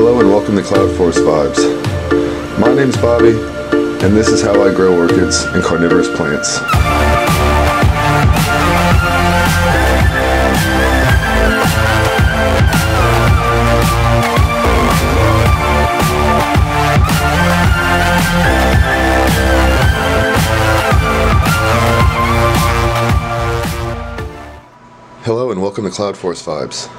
Hello and welcome to Cloud Force Vibes. My name's Bobby, and this is how I grow orchids and carnivorous plants. Hello and welcome to Cloud Force Vibes.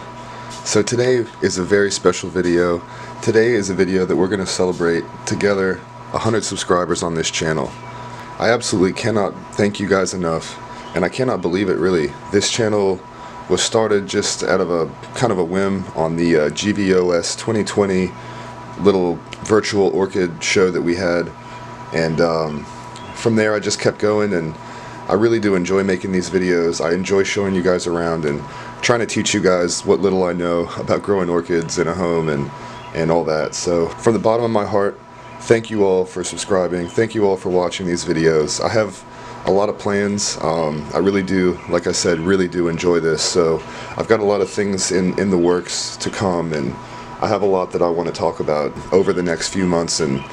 So today is a very special video. Today is a video that we're going to celebrate together 100 subscribers on this channel. I absolutely cannot thank you guys enough, and I cannot believe it really. This channel was started just out of a kind of a whim on the GVOS 2020 little virtual orchid show that we had, and from there I just kept going, and I really do enjoy making these videos. I enjoy showing you guys around and trying to teach you guys what little I know about growing orchids in a home and all that. So from the bottom of my heart, thank you all for subscribing. Thank you all for watching these videos. I have a lot of plans. I really do, like I said, really do enjoy this. So I've got a lot of things in the works to come, and I have a lot that I want to talk about over the next few months and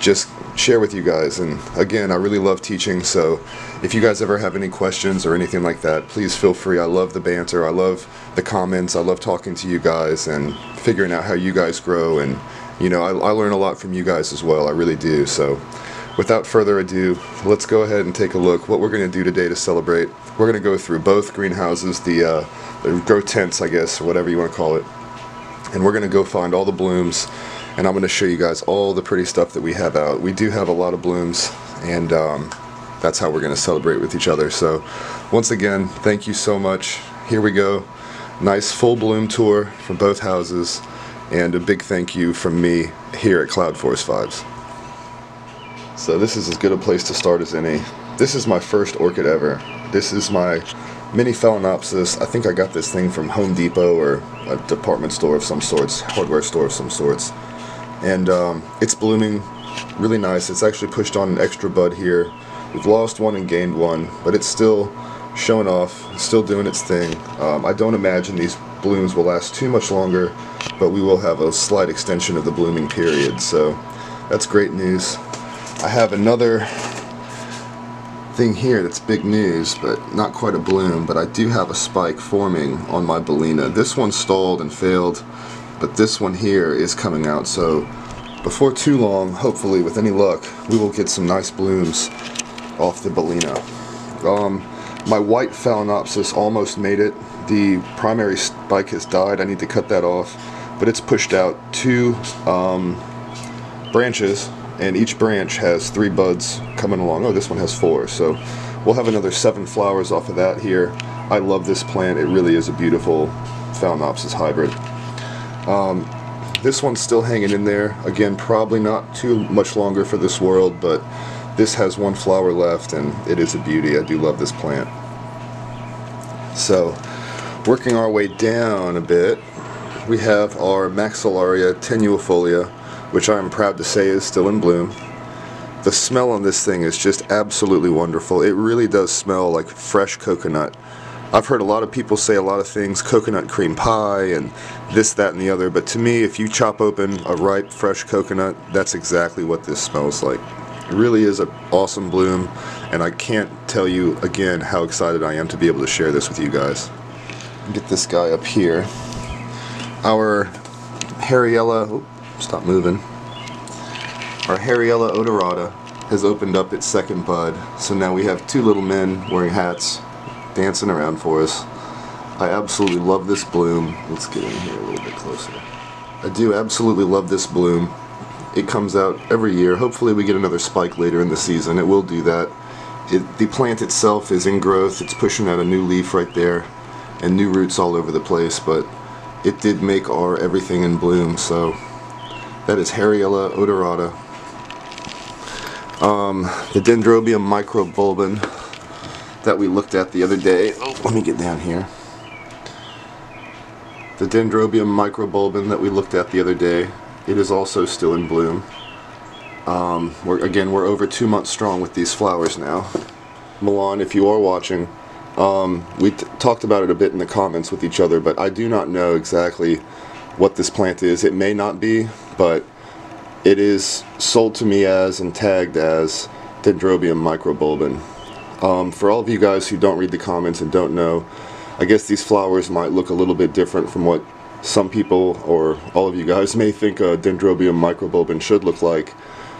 just share with you guys. And again, I really love teaching, so if you guys ever have any questions or anything like that, please feel free. I love the banter, I love the comments, I love talking to you guys and figuring out how you guys grow, and you know, I learn a lot from you guys as well. I really do. So without further ado, let's go ahead and take a look what we're going to do today to celebrate. We're going to go through both greenhouses, the grow tents, I guess, or whatever you want to call it, and we're going to go find all the blooms, and I'm going to show you guys all the pretty stuff that we have out. We do have a lot of blooms, and that's how we're going to celebrate with each other. So once again, thank you so much. Here we go. Nice full bloom tour from both houses, and a big thank you from me here at Cloud Force Vibes. So this is as good a place to start as any. This is my first orchid ever. This is my mini Phalaenopsis. I think I got this thing from Home Depot or a department store of some sorts, hardware store of some sorts. And it's blooming really nice. It's actually pushed on an extra bud here. We've lost one and gained one, but it's still showing off, still doing its thing. I don't imagine these blooms will last too much longer, but we will have a slight extension of the blooming period, so that's great news. I have another thing here that's big news, but not quite a bloom, but I do have a spike forming on my Bellina. This one stalled and failed, but this one here is coming out, so before too long, hopefully with any luck, we will get some nice blooms off the Bellina. My white Phalaenopsis almost made it. The primary spike has died. I need to cut that off, but it's pushed out 2 branches, and each branch has 3 buds coming along. Oh, this one has 4, so we'll have another 7 flowers off of that here. I love this plant. It really is a beautiful Phalaenopsis hybrid. This one's still hanging in there. Again, probably not too much longer for this world, but this has 1 flower left, and it is a beauty. I do love this plant. So, working our way down a bit, we have our Maxillaria tenuifolia, which I am proud to say is still in bloom. The smell on this thing is just absolutely wonderful. It really does smell like fresh coconut. I've heard a lot of people say a lot of things, coconut cream pie and this, that, and the other, but to me, if you chop open a ripe, fresh coconut, that's exactly what this smells like. It really is an awesome bloom, and I can't tell you again how excited I am to be able to share this with you guys. Get this guy up here. Our Harryella, stop moving. Our Harryella odorata has opened up its second bud, so now we have 2 little men wearing hats dancing around for us. I absolutely love this bloom. Let's get in here a little bit closer. I do absolutely love this bloom. It comes out every year. Hopefully we get another spike later in the season. It will do that. The plant itself is in growth. It's pushing out a new leaf right there and new roots all over the place, but it did make our everything in bloom. So that is Harryella odorata. The Dendrobium microbulbin that we looked at the other day. Oh, let me get down here. The Dendrobium microbulbin that we looked at the other day, it is also still in bloom. We're over 2 months strong with these flowers now. Milan, if you are watching, we talked about it a bit in the comments with each other, but I do not know exactly what this plant is. It may not be, but it is sold to me as and tagged as Dendrobium microbulbin. For all of you guys who don't read the comments and don't know, I guess these flowers might look a little bit different from what some people or all of you guys may think a Dendrobium microbulbin should look like,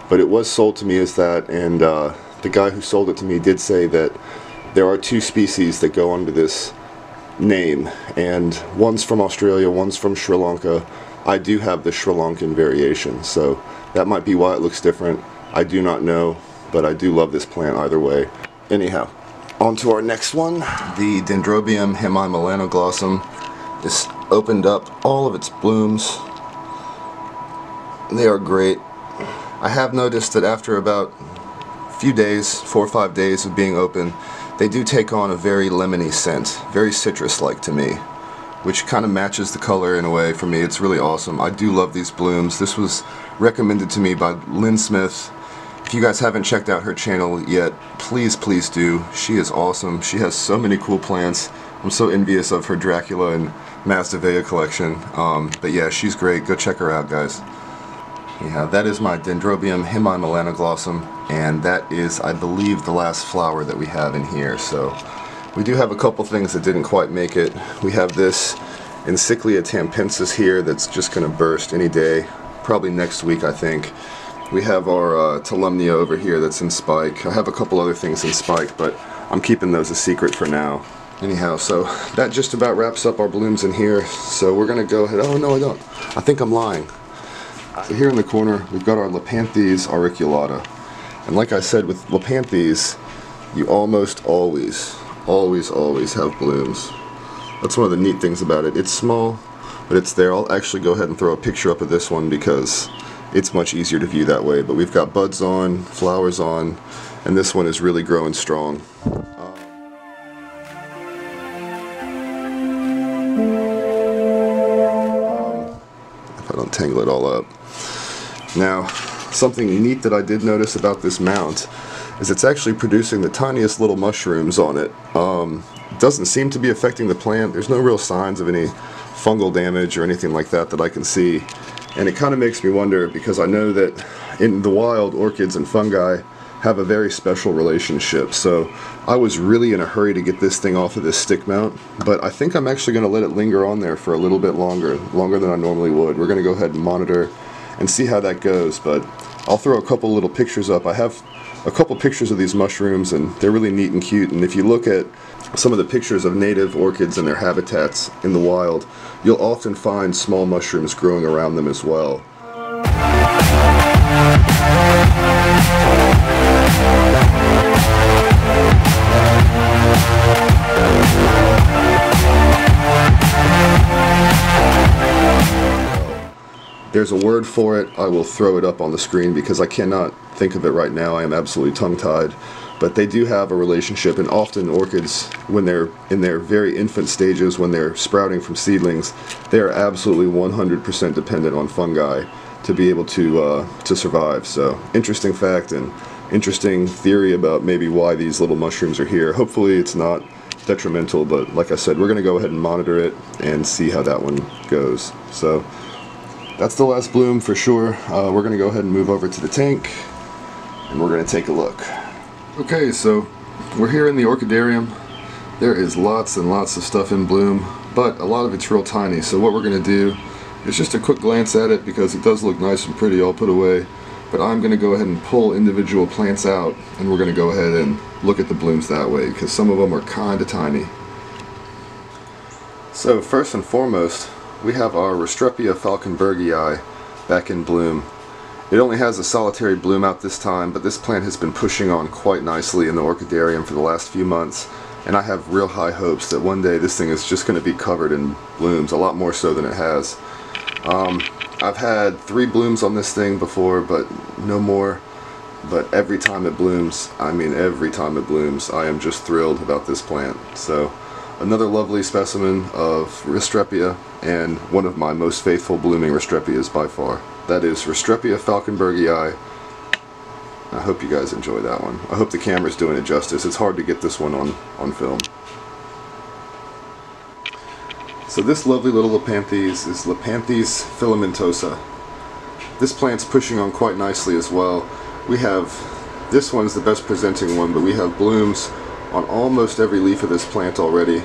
but it was sold to me as that, and the guy who sold it to me did say that there are two species that go under this name, and one's from Australia, one's from Sri Lanka. I do have the Sri Lankan variation, so that might be why it looks different. I do not know, but I do love this plant either way. Anyhow, on to our next one. The Dendrobium hemimelanoglossum has opened up all of its blooms. They are great. I have noticed that after about a few days, 4 or 5 days of being open, they do take on a very lemony scent, very citrus-like to me, which kind of matches the color in a way for me. It's really awesome. I do love these blooms. This was recommended to me by Lynn Smith. If you guys haven't checked out her channel yet, please do. She is awesome. She has so many cool plants. I'm so envious of her Dracula and Masdevallia collection. But yeah, she's great. Go check her out, guys. Yeah, that is my Dendrobium hemimelanoglossum, and that is, I believe, the last flower that we have in here. So we do have a couple things that didn't quite make it. We have this Encyclia tampensis here that's just going to burst any day, probably next week, I think. We have our Tolumnia over here that's in spike. I have a couple other things in spike, but I'm keeping those a secret for now. Anyhow, so that just about wraps up our blooms in here. So we're going to go ahead. Oh, no, I don't. I think I'm lying. So here in the corner, we've got our Lepanthes auriculata. And like I said, with Lepanthes, you almost always have blooms. That's one of the neat things about it. It's small, but it's there. I'll actually go ahead and throw a picture up of this one because it's much easier to view that way. But we've got buds on, flowers on, and this one is really growing strong. If I don't tangle it all up. Now, something neat that I did notice about this mount is it's actually producing the tiniest little mushrooms on it. It doesn't seem to be affecting the plant. There's no real signs of any fungal damage or anything like that that I can see. And it kind of makes me wonder, because I know that in the wild, orchids and fungi have a very special relationship. So I was really in a hurry to get this thing off of this stick mount, but I think I'm actually going to let it linger on there for a little bit longer than I normally would. We're going to go ahead and monitor and see how that goes, but I'll throw a couple little pictures up. I have a couple pictures of these mushrooms, and they're really neat and cute. And if you look at some of the pictures of native orchids and their habitats in the wild, you'll often find small mushrooms growing around them as well. There's a word for it. I will throw it up on the screen because I cannot think of it right now. I am absolutely tongue-tied. But they do have a relationship, and often orchids, when they're in their very infant stages, when they're sprouting from seedlings, they are absolutely 100% dependent on fungi to be able to survive. So, interesting fact and interesting theory about maybe why these little mushrooms are here. Hopefully it's not detrimental, but like I said, we're going to go ahead and monitor it and see how that one goes. So that's the last bloom for sure. We're going to go ahead and move over to the tank, and we're going to take a look. Okay, so we're here in the orchidarium. There is lots and lots of stuff in bloom, but a lot of it's real tiny. So what we're going to do is just a quick glance at it because it does look nice and pretty all put away. But I'm going to go ahead and pull individual plants out, and we're going to go ahead and look at the blooms that way because some of them are kind of tiny. So first and foremost, we have our Restrepia falkenbergii back in bloom. It only has a solitary bloom out this time, but this plant has been pushing on quite nicely in the orchidarium for the last few months, and I have real high hopes that one day this thing is just going to be covered in blooms, a lot more so than it has. I've had 3 blooms on this thing before, but no more. But every time it blooms, I mean every time it blooms, I am just thrilled about this plant. So another lovely specimen of Restrepia, and one of my most faithful blooming Restrepias by far. That is Restrepia falkenbergii. I hope you guys enjoy that one. I hope the camera's doing it justice. It's hard to get this one on film. So this lovely little Lepanthes is Lepanthes filamentosa. This plant's pushing on quite nicely as well. We have, this one's the best presenting one, but we have blooms on almost every leaf of this plant already,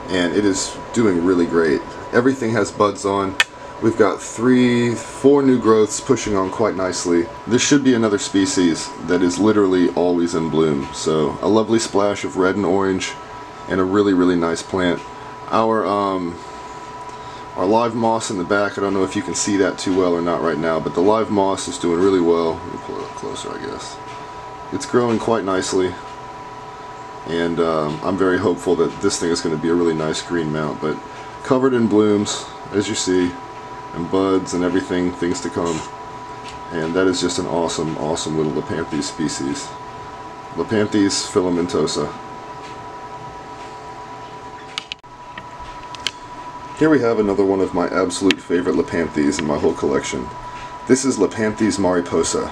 and it is doing really great. Everything has buds on. We've got 4 new growths pushing on quite nicely. This should be another species that is literally always in bloom. So a lovely splash of red and orange and a really, really nice plant. Our live moss in the back, I don't know if you can see that too well or not right now, but the live moss is doing really well. Let me pull it up closer, I guess. It's growing quite nicely, and I'm very hopeful that this thing is going to be a really nice green mount, but covered in blooms, as you see, and buds and everything, things to come. And that is just an awesome, awesome little Lepanthes species. Lepanthes filamentosa. Here we have another one of my absolute favorite Lepanthes in my whole collection. This is Lepanthes mariposa.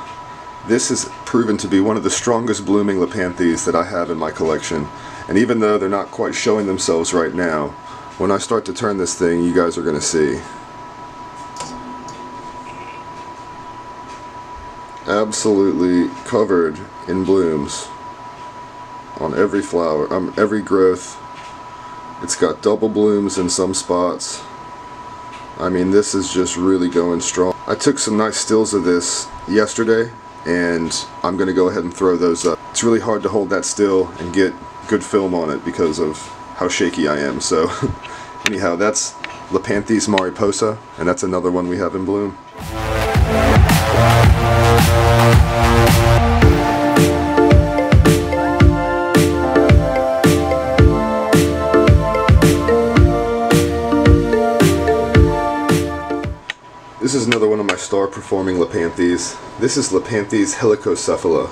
This has proven to be one of the strongest blooming Lepanthes that I have in my collection. And even though they're not quite showing themselves right now, when I start to turn this thing, you guys are going to see. Absolutely covered in blooms on every flower, every growth. It's got double blooms in some spots. I mean, this is just really going strong. I took some nice stills of this yesterday, and I'm going to go ahead and throw those up. It's really hard to hold that still and get good film on it because of how shaky I am. So anyhow, that's Lepanthes mariposa, and that's another one we have in bloom. This is another one of my star performing Lepanthes. This is Lepanthes helicocephala,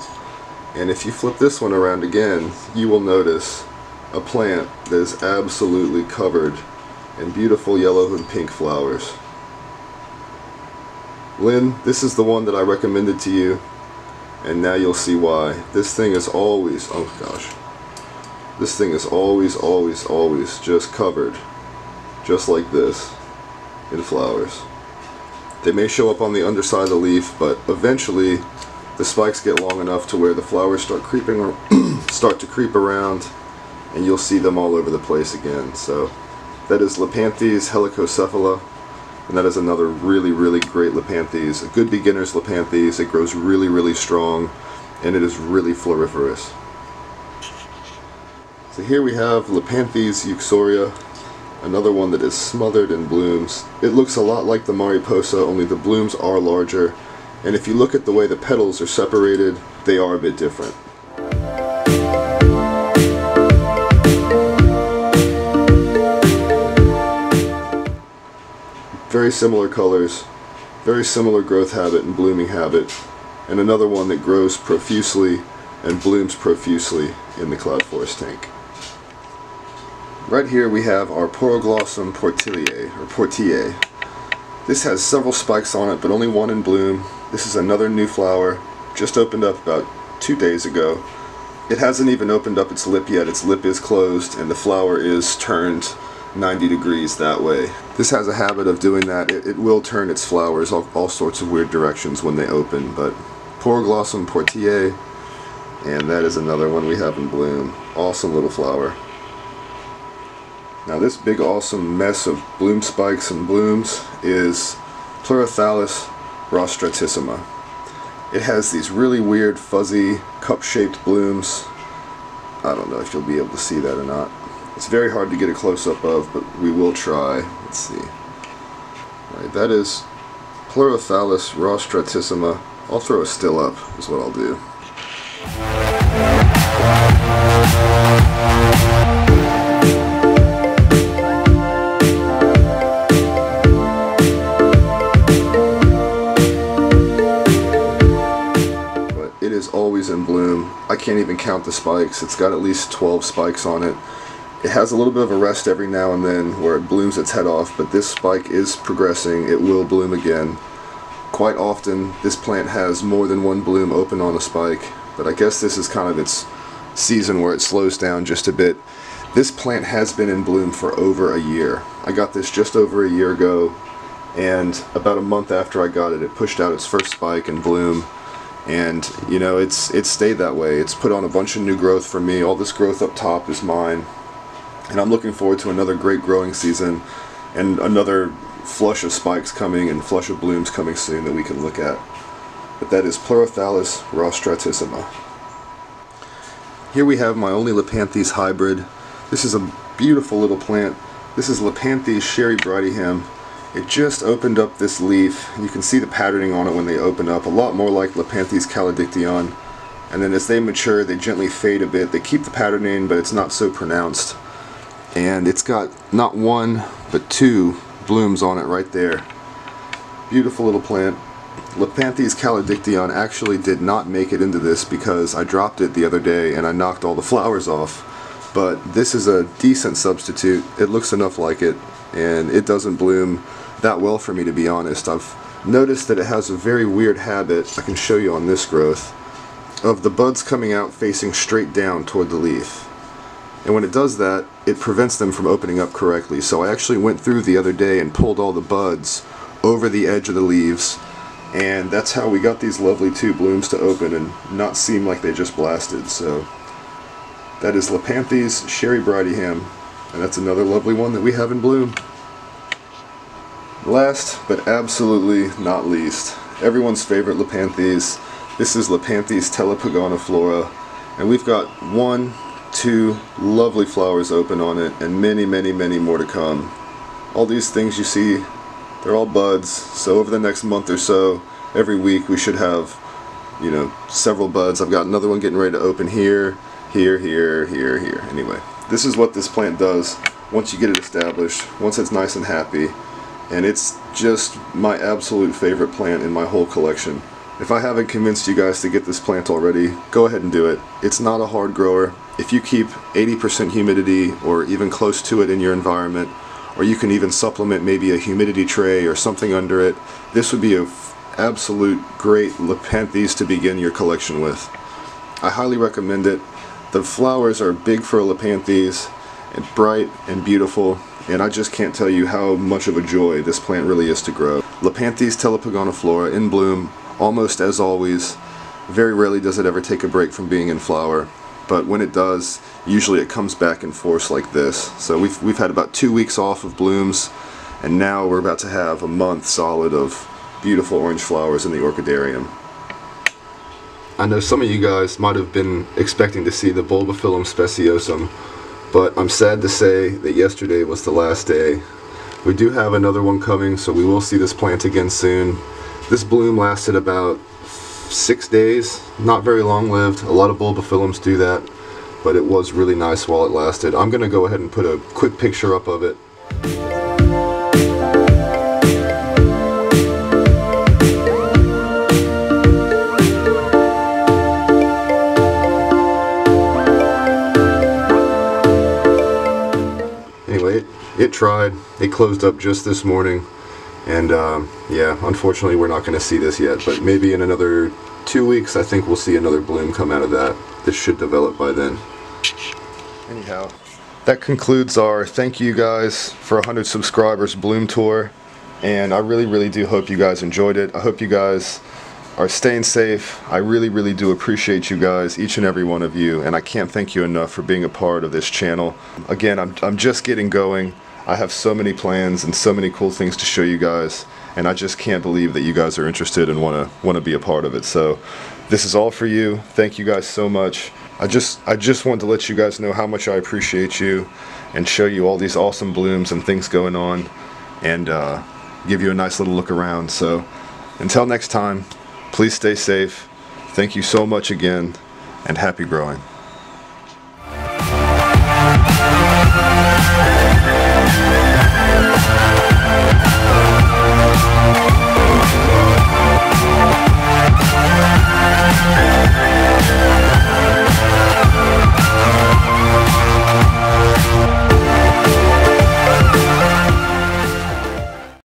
and if you flip this one around again, you will notice a plant that is absolutely covered in beautiful yellow and pink flowers. Lynn, this is the one that I recommended to you, and now you'll see why. This thing is always, oh gosh, this thing is always, always, always just covered, just like this, in flowers. They may show up on the underside of the leaf, but eventually the spikes get long enough to where the flowers start to creep around, and you'll see them all over the place again. So that is Lepanthes helicocephala, and that is another really, really great Lepanthes. A good beginner's Lepanthes. It grows really, really strong, and it is really floriferous. So here we have Lepanthes euxoria. Another one that is smothered in blooms. It looks a lot like the mariposa, only the blooms are larger, and if you look at the way the petals are separated, they are a bit different. Very similar colors, very similar growth habit and blooming habit, and another one that grows profusely and blooms profusely in the cloud forest tank. Right here we have our Poroglossum portiae. This has several spikes on it, but only one in bloom. This is another new flower, just opened up about 2 days ago. It hasn't even opened up its lip yet. Its lip is closed, and the flower is turned 90 degrees that way. This has a habit of doing that. It will turn its flowers all sorts of weird directions when they open, but Poroglossum portiae, and that is another one we have in bloom. Awesome little flower. Now this big awesome mess of bloom spikes and blooms is Pleurothallis rostratissima. It has these really weird fuzzy cup-shaped blooms. I don't know if you'll be able to see that or not. It's very hard to get a close-up of, but we will try. Let's see. Alright, that is Pleurothallis rostratissima. I'll throw a still up is what I'll do. Always in bloom. I can't even count the spikes. It's got at least 12 spikes on it. It has a little bit of a rest every now and then where it blooms its head off, but this spike is progressing. It will bloom again. Quite often this plant has more than one bloom open on a spike, but I guess this is kind of its season where it slows down just a bit. This plant has been in bloom for over a year. I got this just over a year ago, and about a month after I got it, it pushed out its first spike and bloom. And you know, it's stayed that way. It's put on a bunch of new growth for me. All this growth up top is mine, and I'm looking forward to another great growing season and another flush of spikes coming and flush of blooms coming soon that we can look at. But that is Pleurophthalus rostratissima. Here we have my only Lepanthes hybrid. This is a beautiful little plant. This is Lepanthes sherry bridiham. It just opened up this leaf. You can see the patterning on it when they open up, a lot more like Lepanthes calodictyon. And then as they mature, they gently fade a bit. They keep the patterning, but it's not so pronounced. And it's got not one, but two blooms on it right there. Beautiful little plant. Lepanthes calodictyon actually did not make it into this because I dropped it the other day and I knocked all the flowers off. But this is a decent substitute. It looks enough like it, and it doesn't bloom that well for me, to be honest. I've noticed that it has a very weird habit, I can show you on this growth, of the buds coming out facing straight down toward the leaf. And when it does that, it prevents them from opening up correctly. So I actually went through the other day and pulled all the buds over the edge of the leaves, and that's how we got these lovely two blooms to open and not seem like they just blasted. So that is Lepanthes sherry bridiham, and that's another lovely one that we have in bloom. Last but absolutely not least, everyone's favorite Lepanthes. This is Lepanthes telepogoniflora, and we've got 1, 2 lovely flowers open on it, and many, many, many more to come. All these things you see, they're all buds, so over the next month or so, every week we should have, you know, several buds. I've got another one getting ready to open here. Here. Anyway, this is what this plant does once you get it established, once it's nice and happy, and it's just my absolute favorite plant in my whole collection. If I haven't convinced you guys to get this plant already, go ahead and do it. It's not a hard grower. If you keep 80% humidity or even close to it in your environment, or you can even supplement maybe a humidity tray or something under it, this would be an absolute great Lepanthes to begin your collection with. I highly recommend it. The flowers are big for a Lepanthes, and bright and beautiful, and I just can't tell you how much of a joy this plant really is to grow. Lepanthes telepogoniflora in bloom, almost as always. Very rarely does it ever take a break from being in flower, but when it does, usually it comes back in force like this. So we've had about 2 weeks off of blooms, and now we're about to have a month solid of beautiful orange flowers in the orchidarium. I know some of you guys might have been expecting to see the Bulbophyllum speciosum, but I'm sad to say that yesterday was the last day. We do have another one coming, so we will see this plant again soon. This bloom lasted about 6 days, not very long-lived. A lot of Bulbophyllums do that, but it was really nice while it lasted. I'm going to go ahead and put a quick picture up of it. Anyway, it tried. It closed up just this morning, and yeah, unfortunately we're not going to see this yet, but maybe in another 2 weeks I think we'll see another bloom come out of that. This should develop by then. Anyhow, that concludes our thank you guys for 100 subscribers bloom tour, and I really do hope you guys enjoyed it. I hope you guys are staying safe. I really do appreciate you guys, each and every one of you, and I can't thank you enough for being a part of this channel. Again, I'm just getting going. I have so many plans and so many cool things to show you guys, and I just can't believe that you guys are interested and want to be a part of it. So this is all for you. Thank you guys so much. I just want to let you guys know how much I appreciate you and show you all these awesome blooms and things going on, and give you a nice little look around. So until next time, please stay safe. Thank you so much again, and happy growing.